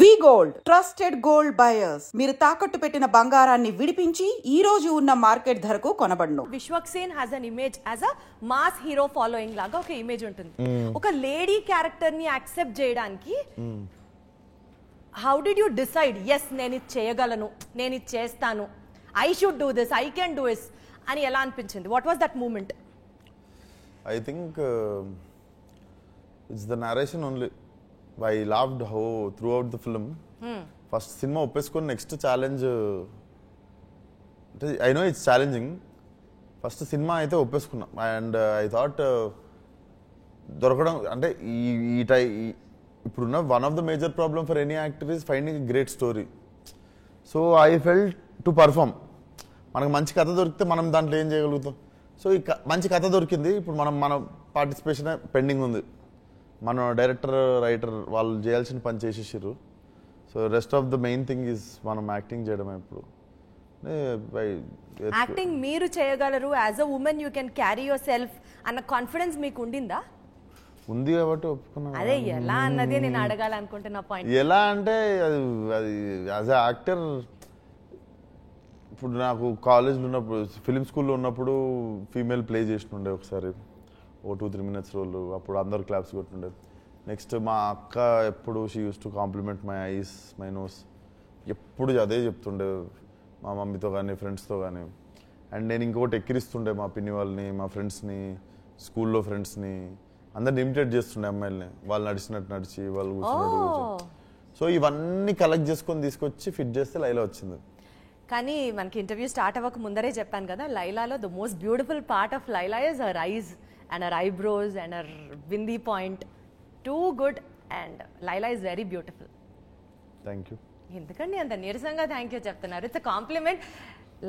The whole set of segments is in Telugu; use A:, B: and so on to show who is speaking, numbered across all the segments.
A: వి గోల్డ్ ట్రస్టెడ్ గోల్డ్ బయర్స్. మీరు తాకట్టు పెట్టిన బంగారాన్ని విడిపించి ఈ రోజు ఉన్న మార్కెట్ ధరకు కొనబడును.
B: Vishwak Sen has an image as a mass hero following లాగా ఒక ఇమేజ్ ఉంటుంది. ఒక లేడీ క్యారెక్టర్ ని యాక్సెప్ట్ చేయడానికి how did you decide as నేను ఇది చేయగలను, నేను ఇది చేస్తాను, I should do this, I can do this అని ఎలా అనిపించింది? What was that moment?
C: I think it's the narration only. I loved how throughout the film, first cinema ఒప్పేసుకొని నెక్స్ట్ ఛాలెంజ్ అంటే I know it's challenging. First cinema అయితే ఒప్పేసుకున్నా అండ్ ఐ థాట్ దొరకడం అంటే ఇప్పుడున్న one of the major problem for any actor is finding great story. So I felt to perform. మనకు మంచి కథ దొరికితే మనం దాంట్లో ఏం చేయగలుగుతాం. సో ఈ మంచి కథ దొరికింది. ఇప్పుడు మన పార్టిసిపేషన్ పెండింగ్ ఉంది. మన డైరెక్టర్ రైటర్ వాళ్ళు చేయాల్సిన పని చేసేసారు. So rest of the main thing is మనం యాక్టింగ్ చేయడమే. ఇప్పుడు
B: యాక్టింగ్ మీరు చేయగలరు, as a women you can carry your self అన్న కాన్ఫిడెన్స్ మీకు ఉండిందా?
C: ఉంది కాబట్టి ఒప్పుకున్నాను.
B: అదే ఎలా అన్నదే నేను అడగాలనుకుంటున్నా పాయింట్.
C: ఎలా అంటే అది యాజ్ అ యాక్టర్ ఇప్పుడు నాకు కాలేజ్లో ఉన్నప్పుడు ఫిలిం స్కూల్లో ఉన్నప్పుడు ఫీమేల్ ప్లే చేస్తుండే ఒకసారి ఓ 2-3 minutes రోల్. అప్పుడు అందరు క్లాప్స్ కొట్టుండే. నెక్స్ట్ మా అక్క ఎప్పుడు she uses to compliment my eyes, my nose, ఎప్పుడు అదే చెప్తుండే మా మమ్మీతో కానీ ఫ్రెండ్స్తో కానీ. అండ్ నేను ఇంకొకటి ఎక్కిరిస్తుండే మా పిన్ని వాళ్ళని, మా ఫ్రెండ్స్ని, స్కూల్లో ఫ్రెండ్స్ని అందరిని ఇమిటేట్ చేస్తుండే అమ్మాయిల్ని. వాళ్ళు నడిచినట్టు నడిచి, వాళ్ళు కూర్చున్నట్టు కూర్చొని. సో ఇవన్నీ కలెక్ట్ చేసుకొని తీసుకొచ్చి ఫిట్ చేస్తే లైలా వచ్చింది.
B: కానీ మనకి ఇంటర్వ్యూ స్టార్ట్ అవ్వక ముందరే చెప్పాను కదా, లైలాలో the most beautiful part of Laila is her eyes and her eyebrows and her bindi point. Too good and Laila is very beautiful.
C: Thank you.
B: ఎందుకండి అంత నీరసంగా థ్యాంక్ యూ చెప్తున్నారు? It's compliment.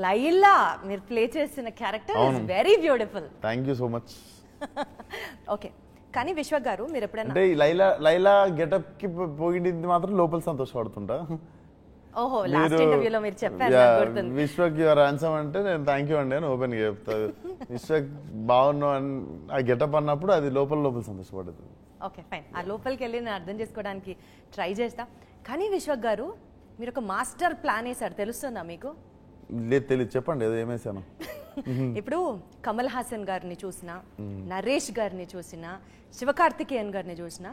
B: లైలా మీరు ప్లే చేసిన character is very beautiful.
C: Thank you so much.
B: Okay, కానీ విశ్వక్ గారు మీరు ఎప్పుడైనా
C: అంటే లైలా గెటప్ కి పోయింది మాత్రం లోపల సంతోషపడుతుంటా.
B: ఓహో, లాస్ట్ ఇంటర్వ్యూలో మీరు చెప్పారు
C: విశ్వక్ యువర్ హ్యాండ్సమ్ అంటే నేను థ్యాంక్ యూ అండి అని ఓపెన్ గా చెప్తాను. విశ్వక్ బాగున్నావు అని ఆ గెటప్ అన్నప్పుడు అది లోపల సంతోషపడుతుంది.
B: ఓకే ఫైన్, ఆ లోపలికి వెళ్ళి నేను అర్థం చేసుకోవడానికి ట్రై చేస్తా. కానీ విశ్వక్ గారు మీరు ఒక మాస్టర్ ప్లాన్ వేసారు, తెలుస్తుందా మీకు?
C: లేదు, తెలియదు, చెప్పండి ఏదో ఏమేసాను.
B: ఇప్పుడు కమల్ హాసన్ గారిని చూసిన, నరేష్ గారిని చూసిన, శివకార్తికేయన్ గారిని చూసిన,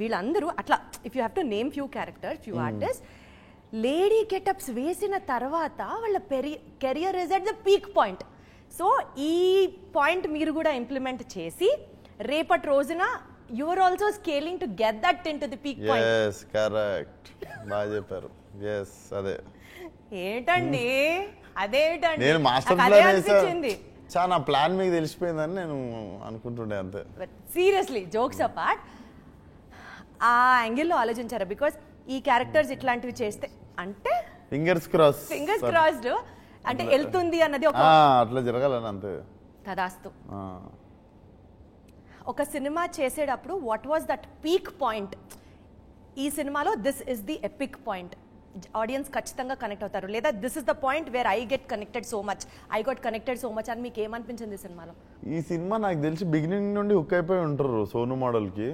B: వీళ్ళందరూ అట్లా if you have to name few characters, few artist, lady getups వేసిన తర్వాత వాళ్ళ career is at the peak point. So ఈ పాయింట్ మీరు కూడా ఇంప్లిమెంట్ చేసి రేపటి రోజున you are also scaling to get that in to the peak point.
C: yes correct బాగా చెప్పారు. yes అదే
B: ఏంటండి అదేంటండి
C: నేను మాస్టర్ ప్లాన్ వేసాను. చాలా ప్లాన్ మీకు తెలిసిపోయిందని నేను అనుకుంటుండే అంతే.
B: సీరియస్లీ జోక్స్ అపార్ట్, ఆ యాంగిల్లో ఆలోచించారా? బికాస్ ఈ క్యారెక్టర్స్ ఇట్లాంటివి చేస్తే అంటే
C: ఫింగర్స్
B: క్రాస్డ్ అంటే వెళ్తుంది అన్నది ఒక
C: అట్లా జరగాలని అంతే.
B: తదాస్తు. ఒక సినిమా చేసేటప్పుడు what was that peak point? ఈ సినిమాలో this is the epic point, audience ఖచ్చితంగా కనెక్ట్ అవుతారు, లేదా this is the point where I get connected so much, I got connected so much అని మీకు ఏమనిపించింది ఈ సినిమాలో?
C: ఈ సినిమా నాకు తెలిసి బిగినింగ్ నుండి హుక్ అయిపోయి ఉంటారు సోను మోడల్కి.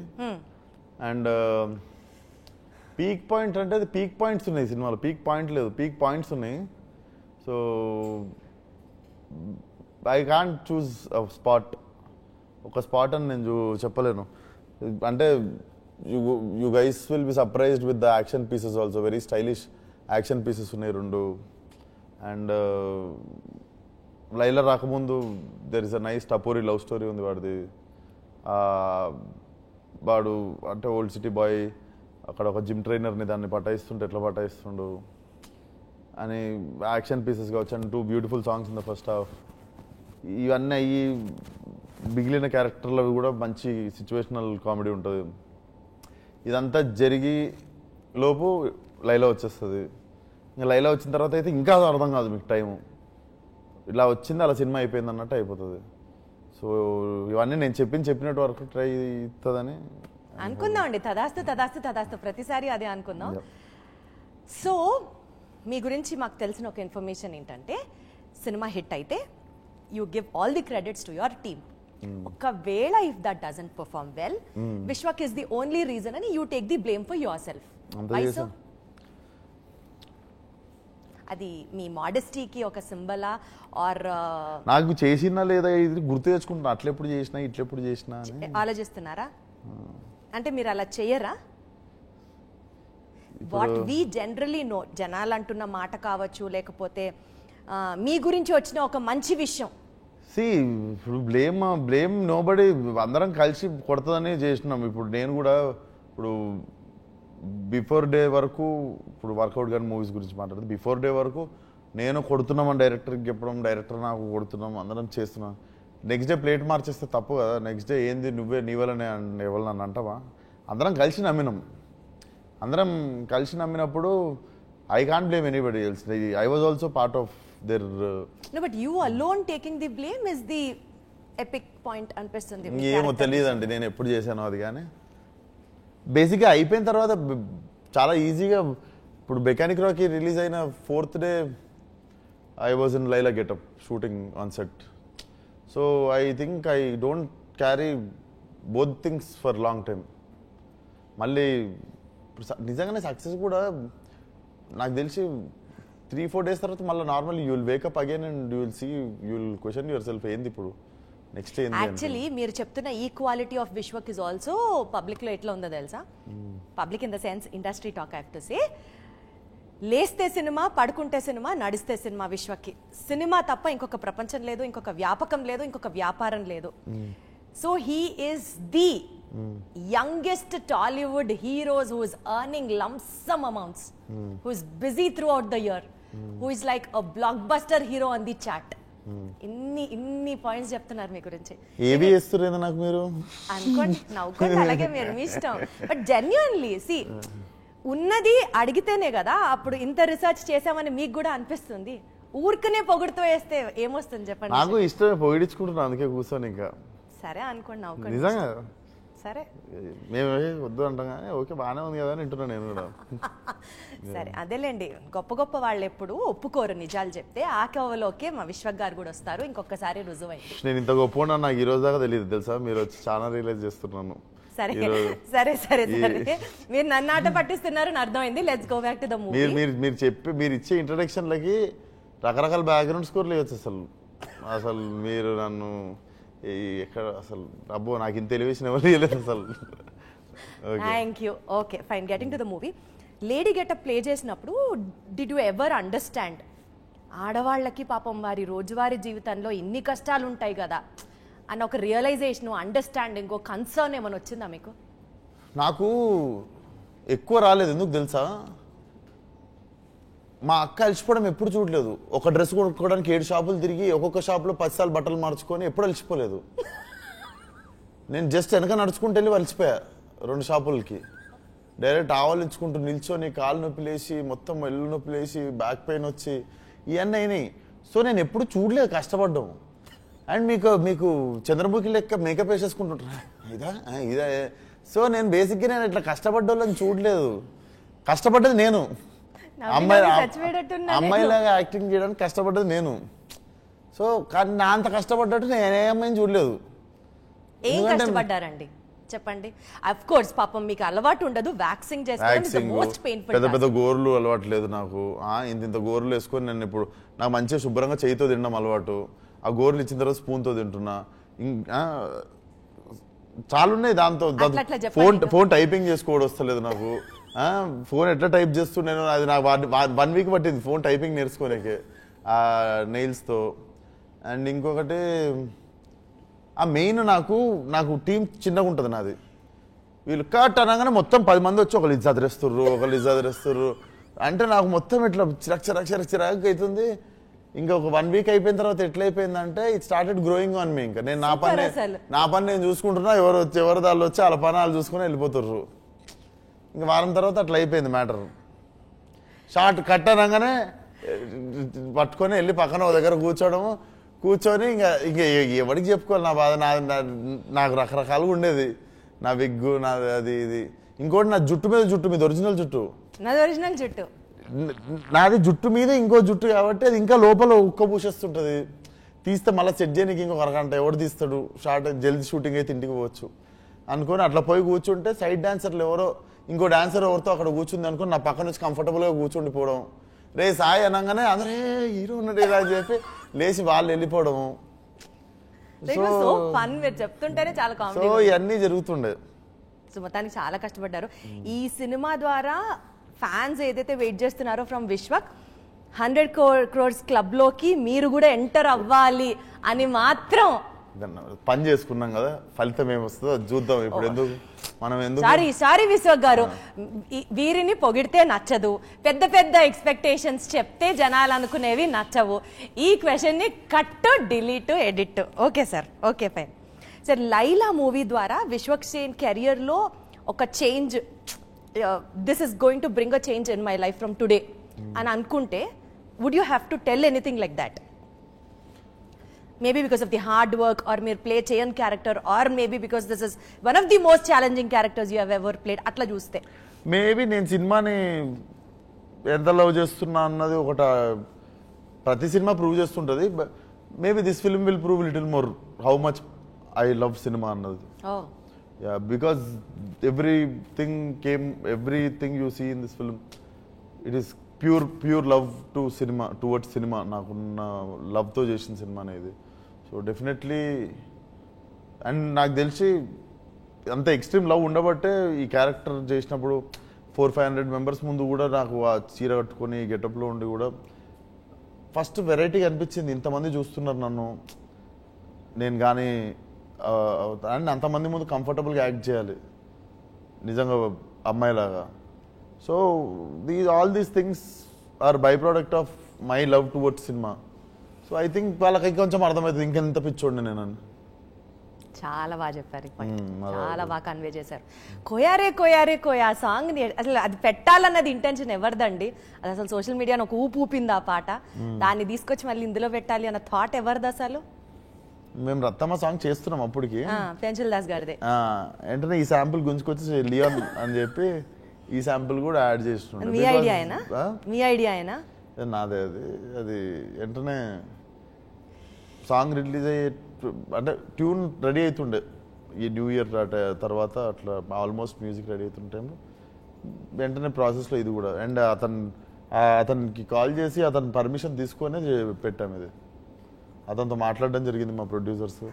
C: అండ్ పీక్ పాయింట్ అంటే అది పీక్ పాయింట్స్ ఉన్నాయి సినిమాలో, పీక్ పాయింట్ లేదు, పీక్ పాయింట్స్ ఉన్నాయి. So I can't choose spot, ఒక స్పాట్ అని నేను చెప్పలేను. అంటే you guys will be surprised with the action pieces also. Very stylish action pieces ఉన్నాయి 2. అండ్ లైలా రాకముందు there is a nice tapori love story ఉంది వాడిది. వాడు అంటే ఓల్డ్ సిటీ బాయ్, అక్కడ ఒక జిమ్ ట్రైనర్ని దాన్ని పటాయిస్తుంటే ఎట్లా పటాయిస్తుండు అని యాక్షన్ పీసెస్ కావచ్చు. And 2 beautiful songs in the first half. ఇవన్నీ అయ్యి మిగిలిన క్యారెక్టర్లు కూడా మంచి సిచ్యువేషనల్ కామెడీ ఉంటుంది. ఇదంతా జరిగి లోపు లైలా వచ్చేస్తుంది. ఇంకా లైలా వచ్చిన తర్వాత అయితే ఇంకా అర్థం కాదు మీకు టైము. ఇలా వచ్చింది అలా సినిమా అయిపోయింది అన్నట్టు అయిపోతుంది. సో ఇవన్నీ నేను చెప్పినట్టు వరకు ట్రై అవుతుందని
B: అనుకుందాం అండి. తదాస్తు తదాస్తు తదాస్తు, ప్రతిసారి అదే అనుకుందాం. సో మీ గురించి మాకు తెలిసిన ఒక ఇన్ఫర్మేషన్ ఏంటంటే, సినిమా హిట్ అయితే you give all the credits to your team. ఒకవేళ if that doesn't perform well, Vishwak is the only reason అని you take the blame for yourself. అది మీ మోడెస్టీకి ఒక సింబలా ఆర్
C: నాకు చేసినా లేదా ఇది గుర్తు తెచ్చుకుంటున్నా, అట్లెప్పుడు చేసినా ఇట్లెప్పుడు చేసినా అని
B: ఆలోచిస్తున్నారా? అంటే మీరు అలా చెయ్యరా? వాట్ వీ జనరలీ నో, జనాలు అంటున్న మాట కావచ్చు, లేకపోతే మీ గురించి వచ్చిన ఒక మంచి విషయం.
C: ఇప్పుడు బ్లేమ్ నోబడి, అందరం కలిసి కొడతదని చేసినాం. ఇప్పుడు నేను కూడా ఇప్పుడు బిఫోర్ డే వరకు, ఇప్పుడు వర్కౌట్ కానీ మూవీస్ గురించి మాట్లాడుతుంది, బిఫోర్ డే వరకు నేను కొడుతున్నామని డైరెక్టర్కి చెప్పడం, డైరెక్టర్ నాకు కొడుతున్నాం, అందరం చేస్తున్నాం. నెక్స్ట్ డే ప్లేట్ మార్చేస్తే తప్పు కదా. నెక్స్ట్ డే ఏంది నువ్వే నీ వల్లనే ఎవరు నన్ను అంటావా? అందరం కలిసి నమ్మినాం. అందరం కలిసి నమ్మినప్పుడు I can't blame anybody else. I was also part of there.
B: No, but you alone taking the blame is the epic point అనిపిస్తుంది.
C: ఏమో తెలియదండి నేను ఎప్పుడు చేశానో అది. కానీ బేసిక్గా అయిపోయిన తర్వాత చాలా ఈజీగా, ఇప్పుడు మెకానిక్ రాకీ రిలీజ్ అయిన 4th day I was in Laila getup shooting on set. So I think I don't carry both things for long time. మళ్ళీ నిజంగానే సక్సెస్ కూడా నాకు తెలిసి 3-4 days తర్వాత మళ్ళీ normal you will wake up again and you will see, you will question your self ఇప్పుడు నెక్స్ట్ ఏంది.
B: యాక్చువల్లీ మీరు చెప్తున్న equality of Vishwak is also public లో ఎట్లా ఉందో తెలుసా? Public in the sense industry talk I have to say, లేస్తే సినిమా, పడుకుంటే సినిమా, నడిస్తే సినిమా. విశ్వక్కి సినిమా తప్ప ఇంకొక ప్రపంచం లేదు, ఇంకొక వ్యాపకం లేదు, ఇంకొక వ్యాపారం లేదు. So he is the youngest Tollywood heroes who is earning lump sum amounts, who is busy throughout the year, who is like a blockbuster hero on the chat. ఇన్ని పాయింట్స్ చెప్తున్నారు మీ గురించి.
C: ఏవి చేస్తున్నారు నాకు మీరు
B: అనుకోండి, నవ్వుకోండి, అలాగే మీరు మీ ఇష్టం. బట్ జెన్యున్లీ సి, ఉన్నది అడిగితేనే కదా అప్పుడు ఇంత రీసెర్చ్ చేసామని మీకు కూడా అనిపిస్తుంది. ఊరికనే పొగుడుతూ వేస్తే ఏమొస్తుంది చెప్పండి?
C: నాకు ఇష్టమే పొగిడించుకుంటున్నాను, అందుకే కూర్చొని. ఇంకా
B: సరే అనుకోండి, నవ్వుకోండి.
C: నిజంగా
B: సరే,
C: మేము వద్దు అంటాం కానీ ఓకే బాగానే ఉంది కదా అని వింటున్నాను నేను కూడా.
B: సరే అదేలేండి, గొప్ప గొప్ప వాళ్ళు ఎప్పుడు ఒప్పుకోరు నిజాలు చెప్తే. ఆ కవలోకే మా విశ్వక్ గారు కూడా వస్తారు, ఇంకొకసారి రుజువైంది.
C: నేను ఇంత గొప్ప ఉన్నా నాకు ఈ రోజు దాకా తెలియదు తెలుసా, మీరు వచ్చి చాలా రియలైజ్ చేస్తున్నాను.
B: సరే సరే సరే సరే, మీరు నన్ను ఆట పట్టిస్తున్నారని అర్థమైంది. Let's go back to the movie.
C: మీరు ఇచ్చే ఇంట్రడక్షన్లకి రకరకాల బ్యాక్గ్రౌండ్ స్కోర్లు ఇవ్వచ్చు. అసలు మీరు నన్ను ఎక్కడ అసలు అబ్బో నాకు ఇంత ఎలివేషన్ ఎవరు ఇవ్వలేదు అసలు.
B: Thank you. Okay fine, getting to the movie. Lady getup play చేసినప్పుడు డిడ్ యూ ఎవర్ అండర్స్టాండ్ ఆడవాళ్ళకి పాపం వారి రోజువారీ జీవితంలో ఇన్ని కష్టాలు ఉంటాయి కదా అన్న ఒక రియలైజేషన్, అండర్స్టాండింగ్, కన్సర్న్ ఏమైనా వచ్చిందా మీకు?
C: నాకు ఎక్కువ రాలేదు. ఎందుకు తెలుసా, మా అక్క అలసిపోవడం ఎప్పుడు చూడలేదు. ఒక డ్రెస్ కొనుక్కోవడానికి 7 షాపులు తిరిగి ఒక్కొక్క షాపులో 10 సార్లు బట్టలు మార్చుకొని ఎప్పుడు అలసిపోలేదు. నేను జస్ట్ వెనక నడుచుకుంటూ వెళ్ళి అలసిపోయా 2 షాపులకి. డైరెక్ట్ ఆవలించుకుంటూ నిల్చొని కాలు నొప్పి లేచి, మొత్తం ఎల్లు నొప్పి లేచి, బ్యాక్ పెయిన్ వచ్చి ఇవన్నీ అయినాయి. సో నేను ఎప్పుడు చూడలేదు కష్టపడ్డాం. అండ్ మీకు చంద్రముఖి లెక్క మేకప్ వేసేసుకుంటుంటా ఇదా. సో నేను బేసిక్గా నేను ఇట్లా కష్టపడ్డోళ్ళని చూడలేదు. కష్టపడ్డది నేను, అమ్మాయిలాగా యాక్టింగ్ చేయడానికి కష్టపడ్డది నేను. సో కానీ నా అంత కష్టపడ్డట్టు నేను ఏ అమ్మాయిని చూడలేదు.
B: ఏం కష్టపడ్డారండి చెప్పండి? అఫ్ కోర్స్ పాపం మీకు అలవాటు ఉండదు వ్యాక్సింగ్ చేసుకోవడం,
C: పెద్ద పెద్ద గోర్లు అలవాటు లేదు నాకు. ఇంత గోర్లు వేసుకొని నేను ఇప్పుడు నాకు మంచిగా శుభ్రంగా చేయితో తినడం అలవాటు. ఆ గోర్లు ఇచ్చిన తర్వాత స్పూన్తో తింటున్నా. చాలా ఉన్నాయి. దాంతో ఫోన్ టైపింగ్ చేసుకోవడం వస్తలేదు నాకు. ఫోన్ ఎట్లా టైప్ చేస్తున్నాను అది నాకు 1 week పట్టింది ఫోన్ టైపింగ్ నేర్చుకోలేకే నెయిల్స్తో. అండ్ ఇంకొకటి మెయిన్ నాకు టీం చిన్నగా ఉంటుంది నాది. వీళ్ళు కట్ అనగానే మొత్తం 10 మంది వచ్చి ఒకళ్ళు ఇజ్జాద్ రెస్తుర్రు అంటే నాకు మొత్తం ఇట్లా చిరాకు అవుతుంది. ఇంకా ఒక 1 week అయిపోయిన తర్వాత ఎట్లా అయిపోయిందంటే it started growing on me. ఇంకా నేను నా పని నేను చూసుకుంటున్నా, ఎవరు దాళ్ళు వచ్చి వాళ్ళ పని వాళ్ళు చూసుకుని వెళ్ళిపోతుర్రు. ఇంకా వారం తర్వాత అట్లా అయిపోయింది మ్యాటర్. షార్ట్ కట్ అనగానే పట్టుకొని వెళ్ళి పక్కన ఒక దగ్గర కూర్చొని ఇంకా ఎవరికి చెప్పుకోవాలి నా బాధ. నాకు రకరకాలుగా ఉండేది. నా విగ్గు, నాది అది ఇది. ఇంకోటి నా జుట్టు మీద ఒరిజినల్ జుట్టు, నాది జుట్టు మీద ఇంకో జుట్టు కాబట్టి అది ఇంకా లోపల ఉక్క పూసేస్తుంటది. తీస్తే మళ్ళీ సెట్ చేయడానికి ఇంకొక అరగంట ఎవడు తీస్తాడు. షార్ట్ జల్దీ షూటింగ్ అయితే ఇంటికి పోవచ్చు అనుకొని అట్లా పోయి కూర్చుంటే సైడ్ డాన్సర్లు ఇంకో డాన్సర్ ఎవరితో అక్కడ కూర్చుంది అనుకుని నా పక్కన నుంచి కంఫర్టబుల్గా కూర్చుండిపోవడం. రే సాయి అనగానే అందరే హీరో ఉన్నాడు ఇలా అని చెప్పి లేచి వాళ్ళు వెళ్ళిపోవడము.
B: సో ఫన్ మీరు చెప్తుంటేనే చాలా
C: సో
B: కామెడీ.
C: ఇవన్నీ జరుగుతుండే.
B: సో మొత్తానికి చాలా కష్టపడ్డారు. ఈ సినిమా ద్వారా ఫ్యాన్స్ ఏదైతే వెయిట్ చేస్తున్నారో ఫ్రమ్ విశ్వక్ 100 crores క్లబ్ లోకి మీరు కూడా ఎంటర్ అవ్వాలి అని మాత్రం
C: పని చేసుకున్నాం కదా, ఫలితం ఏమొస్తుందో అది చూద్దాం. ఇప్పుడు ఎందుకు మనం
B: సారీ విశ్వక్ గారు, వీరిని పొగిడితే నచ్చదు, పెద్ద పెద్ద ఎక్స్పెక్టేషన్స్ చెప్తే జనాలు అనుకునేవి నచ్చవు. ఈ క్వశ్చన్ ని cut, delete, edit. Okay sir, okay fine sir. Laila movie ద్వారా విశ్వక్ సేన్ కెరియర్ లో ఒక change, this is going to bring a change in my life from today అని అనుకుంటే, would you have to tell anything like that? Maybe because of the hard work, or mere play chain character, or maybe because this is one of the most challenging characters you have ever played. Atla చూస్తే
C: మేబీ నేను సినిమాని ఎంత లవ్ చేస్తున్నా అన్నది ఒకట ప్రతి సినిమా ప్రూవ్ చేస్తుంటది. Maybe this film will prove little more how much I love cinema అన్నది. Yeah, because everything you see in this film, it is pure love to cinema, towards cinema. నాకున్న లవ్తో చేసిన సినిమా అనేది. సో డెఫినెట్లీ, అండ్ నాకు తెలిసి అంత ఎక్స్ట్రీమ్ లవ్ ఉండబట్టే ఈ క్యారెక్టర్ చేసినప్పుడు 400-500 మెంబర్స్ ముందు కూడా నాకు ఆ చీర కట్టుకొని గెటప్లో ఉండి కూడా ఫస్ట్ వెరైటీగా అనిపించింది. ఇంతమంది చూస్తున్నారు నన్ను, నేను కానీ అండ్ అంతమంది ముందు కంఫర్టబుల్గా యాక్ట్ చేయాలి నిజంగా అమ్మాయిలాగా. So all these things are byproduct of my love towards cinema. So I think వాళ్ళకి కొంచెం అర్థమవుతుంది ఇంకెంత పిచ్చోండి నేను.
B: చాలా బాగా చెప్పారు, చాలా బాగా కన్వే చేశారు. కోయారే కోయారే కోయా సాంగ్ అసలు అది పెట్టాలన్నది ఇంటెన్షన్ ఎవరిదండి? అది అసలు సోషల్ మీడియాను ఒక ఊపింది ఆ పాట. దాన్ని తీసుకొచ్చి మళ్ళీ ఇందులో పెట్టాలి అన్న థాట్ ఎవరిది అసలు?
C: మేము రత్తమ్మ సాంగ్ చేస్తున్నాం అప్పటికి,
B: పెంచల్ దాస్ గారిదే.
C: వెంటనే ఈ శాంపుల్ గుంజుకొచ్చి లియోన్ అని చెప్పి ఈ శాంపుల్ కూడా యాడ్ చేస్తుండే.
B: మీ ఐడియా అయినా
C: నాదే. అది వెంటనే సాంగ్ రిలీజ్ అయ్యే అంటే ట్యూన్ రెడీ అవుతుండే ఈ న్యూ ఇయర్ తర్వాత, అట్లా ఆల్మోస్ట్ మ్యూజిక్ రెడీ అవుతున్న టైంలో వెంటనే ప్రాసెస్లో ఇది కూడా. అండ్ అతనికి కాల్ చేసి అతని పర్మిషన్ తీసుకొని పెట్టాము. ఇది అతనితో మాట్లాడడం జరిగింది, మా ప్రొడ్యూసర్స్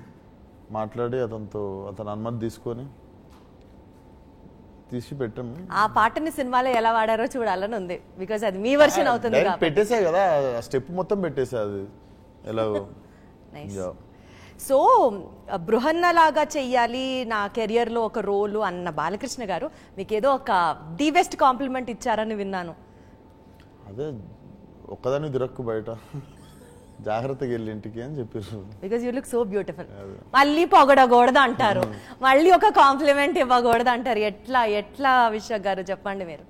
C: మాట్లాడి అతని అనుమతి తీసుకొని తీసి పెట్టాము.
B: ఆ పాటని సినిమాలో ఎలా వాడారో చూడాలని ఉంది, బికాజ్ అది మీ వర్షన్ అవుతుంది.
C: పెట్టేసా కదా, స్టెప్ మొత్తం పెట్టేసా అది ఎలాగో.
B: సో బృహన్న లాగా చెయ్యాలి నా కెరియర్ లో ఒక రోలు అన్న బాలకృష్ణ గారు మీకు ఏదో ఒక ది బెస్ట్ కాంప్లిమెంట్ ఇచ్చారని విన్నాను.
C: అదే ఒక్కదాన్ని దిరక్కు బయట జాగ్రత్తగా వెళ్ళి ఇంటికి అని చెప్పారు.
B: Because you look so beautiful. మళ్ళీ పొగడకూడదు అంటారు, మళ్ళీ ఒక కాంప్లిమెంట్ ఇవ్వకూడదు అంటారు. ఎట్లా విశ్వక్ గారు చెప్పండి మీరు.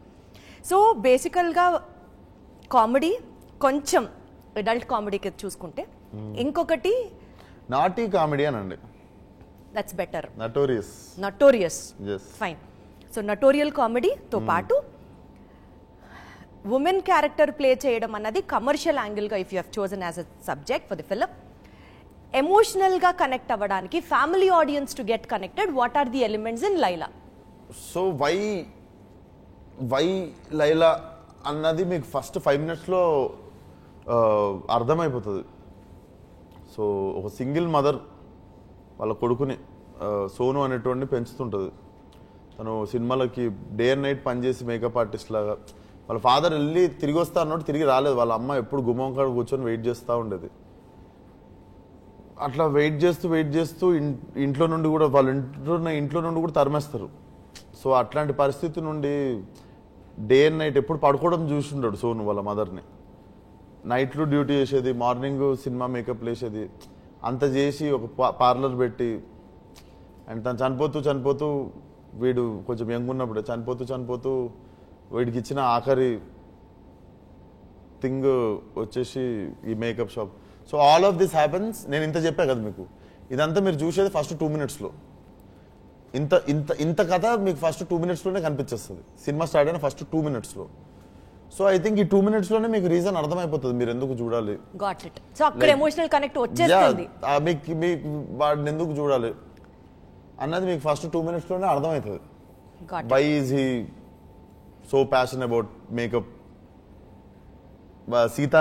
B: సో బేసికల్గా కామెడీ కొంచెం అడల్ట్ కామెడీకి చూసుకుంటే, ఇంకొకటి
C: నాటీ కామెడీ అనండి.
B: That's better.
C: Notorious
B: fine. So notorious కామెడీతో పాటు ఉమెన్ క్యారెక్టర్ ప్లే చేయడం అన్నది కమర్షియల్ యాంగిల్గా, if you have chosen as a subject for the film, ఎమోషనల్గా కనెక్ట్ అవ్వడానికి, family audience to get connected, what are the elements in Laila?
C: So why Laila అన్నది మీకు ఫస్ట్ 5 minutesలో అర్థమైపోతుంది. సో ఒక సింగిల్ మదర్ వాళ్ళ కొడుకుని సోను అనేటువంటి పెంచుతుంటుంది. తను సినిమాలకి డే అండ్ నైట్ పనిచేసి మేకప్ ఆర్టిస్ట్ లాగా, వాళ్ళ ఫాదర్ వెళ్ళి తిరిగి వస్తా అన్నట్టు తిరిగి రాలేదు. వాళ్ళ అమ్మ ఎప్పుడు గుమ్మం కాడ కూర్చొని వెయిట్ చేస్తూ ఉండేది. అట్లా వెయిట్ చేస్తూ ఇంట్లో నుండి కూడా వాళ్ళ ఇంట్లో నుండి కూడా తరిమేస్తారు. సో అట్లాంటి పరిస్థితి నుండి డే అండ్ నైట్ ఎప్పుడు పడుకోవడం చూసిండాడు సోను వాళ్ళ మదర్ని. నైట్లో డ్యూటీ చేసేది, మార్నింగ్ సినిమా మేకప్ వేసేది, అంత చేసి ఒక పార్లర్ పెట్టి, అండ్ తను చనిపోతూ వీడు కొంచెం యంగ్ ఉన్నప్పుడే చనిపోతూ వీడికి ఇచ్చిన ఆఖరి థింగ్ వచ్చేసి ఈ makeup shop. So all of this happens. నేను ఇంత చెప్పా కదా మీకు, ఇదంతా మీరు చూసేది ఫస్ట్ 2 minutesలో. ఇంత కథ మీకు ఫస్ట్ 2 minutesలోనే కనిపించేస్తుంది. సినిమా స్టార్ట్ అయిన ఫస్ట్ 2 minutesలో. సో ఐ థింక్ ఈ 2 minutesలోనే మీకు రీజన్ అర్థమైపోతుంది మీరు ఎందుకు చూడాలి.
B: Got it. సో అక్కడ ఎమోషనల్ కనెక్ట్ వచ్చేస్తుంది.
C: మీకు వాడిని ఎందుకు చూడాలి అన్నది మీకు ఫస్ట్ 2 minutesలోనే అర్థమవుతుంది. Why is he so passion about makeup. Sita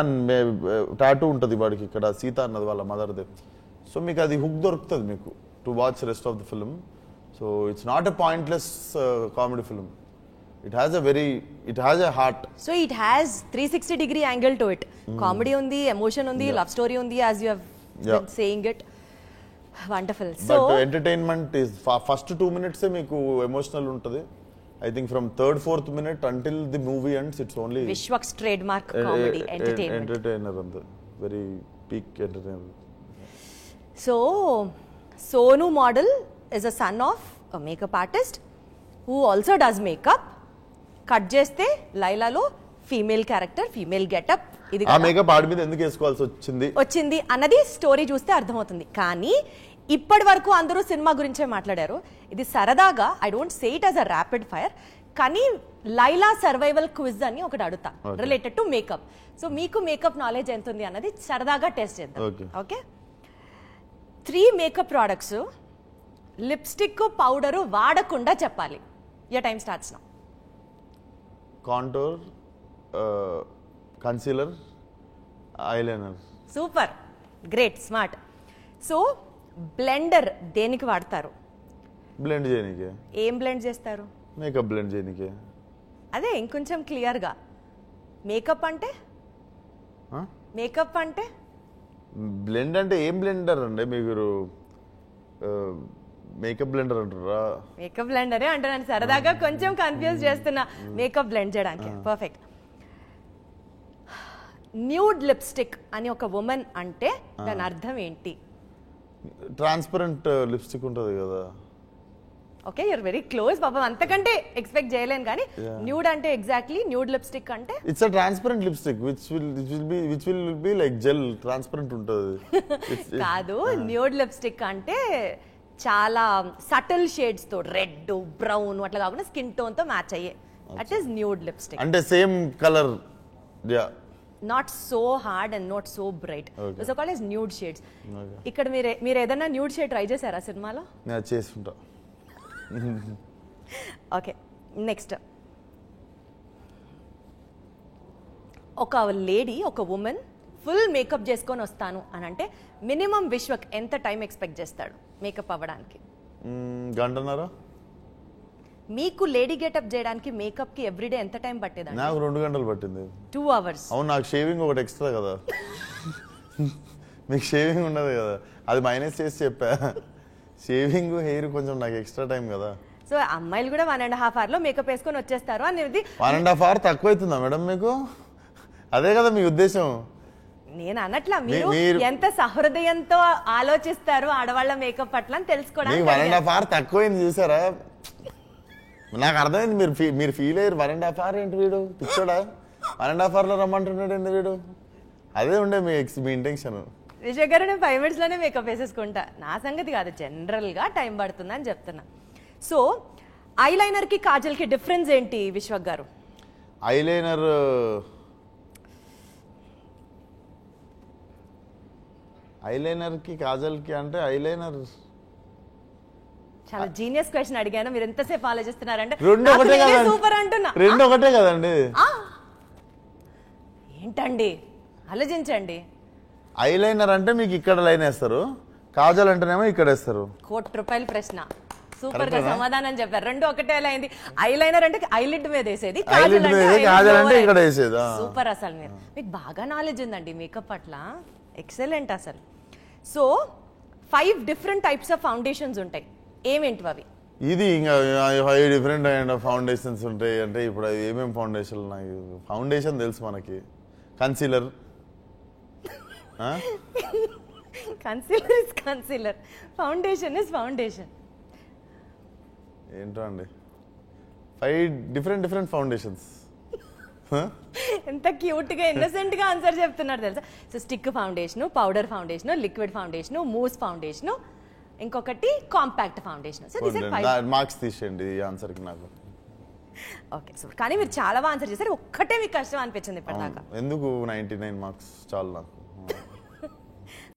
C: tattoo ఉంటుంది వాడికి ఇక్కడ, సీత అన్నది వాళ్ళ మదర్దే. సో మీకు అది హుక్ దొరుకుతుంది మీకు to watch rest of the film. So it's not a pointless comedy film. It has a heart.
B: So it has 360-degree angle to it. Comedy undi, emotion undi, love story undi, as you have been saying it. Wonderful. So
C: But entertainment is first 2 minutes meeku emotional untadi. I think from 3rd, 4th minute until the movie ends, it's only
B: Vishwak's trademark comedy entertainment.
C: Entertainer and very peak entertainer.
B: So Sonu model is a son of a makeup artist who also does makeup. Cut చేస్తే లైలాలో ఫీమేల్ క్యారెక్టర్, ఫీమేల్ గెటప్, ఇది
C: ఆ మేకప్ ఆడి మీద ఎందుకు వేసుకోవాల్సి వచ్చింది
B: అన్నది స్టోరీ చూస్తే అర్థమవుతుంది. కానీ ఇప్పటి వరకు అందరూ సినిమా గురించే మాట్లాడారు. ఇది సరదాగా, I don't say it as a rapid fire, కానీ లైలా సర్వైవల్ క్విజ్ అని ఒకటి అడుగుతా రిలేటెడ్ టు మేకప్. సో మీకు మేకప్ నాలెడ్జ్ ఎంత ఉంది అన్నది సరదాగా టెస్ట్ చేద్దాం. Okay, 3 makeup products lipstick powder వాడకుండా చెప్పాలి. Your time starts now.
C: Contour, concealer, eyeliner.
B: Super, great, smart. So blender దేనికి వాడతారు?
C: బ్లెండ్ చేయనీకే.
B: ఏం బ్లెండ్ చేస్తారు?
C: మేకప్ బ్లెండ్ చేయనీకే.
B: అదే ఇంకొంచెం క్లియర్గా. మేకప్ అంటే
C: బ్లెండ్ అంటే ఏం బ్లెండర్ అండి మీరు? మేకప్ బ్లెండర్ అంటారా?
B: మేకప్ బ్లెండరే అంటున్నాను, సరదాగా కొంచెం కన్ఫ్యూజ్ చేస్తున్నా మేకప్ బ్లెండ్ చేయడానికి. పర్ఫెక్ట్. న్యూడ్ లిప్స్టిక్ అని ఒక ఉమెన్ అంటే దాని అర్థం ఏంటి?
C: ట్రాన్స్పరెంట్ లిప్స్టిక్ ఉంటుంది కదా.
B: Okay, you're very close. పాపం అంతకంటే ఎక్స్పెక్ట్ చేయలేను. కానీ న్యూడ్ అంటే ఎగ్జాక్ట్లీ న్యూడ్ లిప్స్టిక్ అంటే
C: it's a transparent lipstick which will be like gel, transparent ఉంటుంది.
B: కాదు, న్యూడ్ లిప్స్టిక్ అంటే చాలా సటిల్ షేడ్స్ తో, రెడ్, బ్రౌన్ అట్లా కాకుండా స్కిన్ టోన్ తో మ్యాచ్ అయ్యే, దట్ ఈస్ న్యూడ్ లిప్స్టిక్.
C: అంటే same colour,
B: not so hard and not so bright. So called is nude shades. ఇక్కడ మీరు ఏదైనా న్యూడ్ షేడ్ ట్రై చేశారా సినిమాలో?
C: నేను చేసుకుంటా.
B: Okay, next. ఒక లేడీ, ఒక ఉమెన్ ఫుల్ మేకప్ చేసుకొని వస్తాను అని అంటే మినిమం విశ్వక్ ఎంత టైం ఎక్స్పెక్ట్ చేస్తాడు మేకప్ అవ్వడానికి?
C: గంటన్నర.
B: మీకు లేడీ గెటప్ చేయడానికి మేకప్ కి ఎవ్రీడే ఎంత టైం పట్టేది?
C: నాకు 2 గంటలు పట్టింది.
B: 2 hours.
C: అవును, నాకు షేవింగ్ ఒకటి ఎక్స్ట్రా కదా. మీకు షేవింగ్ ఉండదు కదా, అది మైనస్ చేసి చెప్పా. షేవింగ్, హెయిర్ కొంచెం నాకు ఎక్స్ట్రా టైం కదా.
B: సో అమ్మాయిలు కూడా 1.5 hour లో మేకప్ వేసుకొని వచ్చేస్తారు అనేది.
C: 1.5 hour తక్కువ అవుతుందా మేడం మీకు? అదే కదా మీ ఉద్దేశం?
B: నేను అన్నట్లా మీరు ఎంత సహృదయంతో ఆలోచిస్తారు ఆడవాళ్ళ మేకప్ పట్ల అని తెలుసుకోవడానికి.
C: 1.5 hour తక్కువైంది చూసారా? నాకు అర్థమైంది మీరు ఫీల్ అయ్యారు. 1.5 hour ఏంటి వీడు పిచ్చోడా, 1.5 hour లో రమ్మంటున్నాడు ఏంటి వీడు? అదే ఉండే మీ ఇంటెన్షన్.
B: విజయ్ గారు, నేను 5 minutes లోనే మేకప్ వేసేసుకుంటా. నా సంగతి కాదు, జనరల్ గా టైం పడుతుంది అని చెప్తున్నా. సో ఐలైనర్ కి కాజల్ కి డిఫరెన్స్ ఏంటి విశ్వక్ గారు?
C: ఐలైనర్ కి కాజల్ కి అంటే ఐలైనర్
B: చాలా జీనియస్ క్వశ్చన్ అడిగాను, మీరు ఎంతసేపు ఆలోచిస్తున్నారంటే
C: సూపర్ అంటున్నా. 2 ఒకటే కదండి.
B: ఏంటండి, ఆలోచించండి.
C: ఐలైనర్ అంటే మీకు ఇక్కడ లైన్ వేస్తారు, కాజల్ అంటేనేమో ఇక్కడ వేస్తారు.
B: ₹1,00,000 ప్రశ్న. సూపర్ గా సమాధానం చెప్పారు. 2 ఒకటే అయింది. ఐలైనర్ అంటే ఐలిడ్ మీద వేసేది, కాజల్
C: అంటే ఇక్కడ వేసేది.
B: సూపర్. అసలు మీకు బాగా నాలెడ్జ్ ఉందండి మేకప్ పట్ల, ఎక్సలెంట్ అసలు. So 5 different types of foundations ఉంటాయి. ఏమేంటి అవి?
C: ఇది ఇంకా 5 different కైండ్ ఆఫ్ ఫౌండేషన్స్ ఉంటాయి. అంటే ఇప్పుడు ఏమేమి ఫౌండేషన్? నాకు ఫౌండేషన్ తెలుసు, మనకి concealer.
B: Concealer is concealer, foundation is foundation.
C: ఏంటో అండి, 5 different ఫౌండేషన్స్.
B: ఎంత క్యూట్ గా ఇన్నసెంట్ గా ఆన్సర్ చెప్తున్నారు తెలుసా. So stick foundation, powder foundation, liquid foundation, mousse foundation, ఇంకొకటి compact foundation. So this are 5
C: marks తీసేయండి ఈ ఆన్సర్ కి నాకు.
B: Okay, super. కానీ మీరు చాలా బాగా ఆన్సర్ చేశారు. ఒక్కటే మీకు కష్టం అనిపించింది ఇప్పటిదాకా.
C: ఎందుకు? 99 మార్క్స్ చాలు నాకు.